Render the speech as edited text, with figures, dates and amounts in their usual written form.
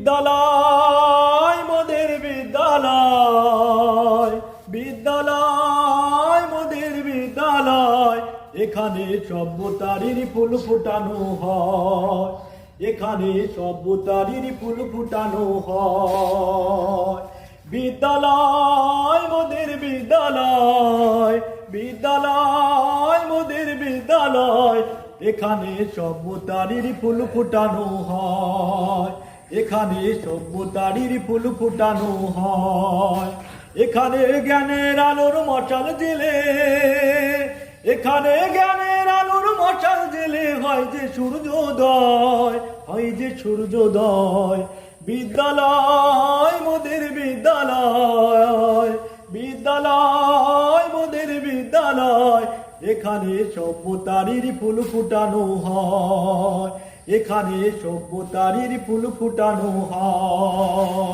বিদ্যালয় মোদের বিদ্যালয়, বিদ্যালয় মোদের বিদ্যালয়। এখানে সভ্যতারই ফুল ফুটানো হয়, এখানে সভ্যতারই ফুল ফুটানো হয়। বিদ্যালয় মোদের বিদ্যালয়, বিদ্যালয় মোদের বিদ্যালয়। এখানে সভ্যতারই ফুল ফুটানো হয়, এখানে সভ্যতারই ফুল ফুটানো হয়। এখানে জ্ঞানের আলোর মশাল জেলে, এখানে জ্ঞানের আলোর মশাল জেলে হয় যে সূর্যোদয়, হয় যে সূর্যোদয়। বিদ্যালয় মোদের বিদ্যালয়, বিদ্যালয় মোদের বিদ্যালয়। এখানে সভ্যতারই ফুল ফুটানো হয়, এখানে সভ্যতারই ফুল ফুটানো হয়।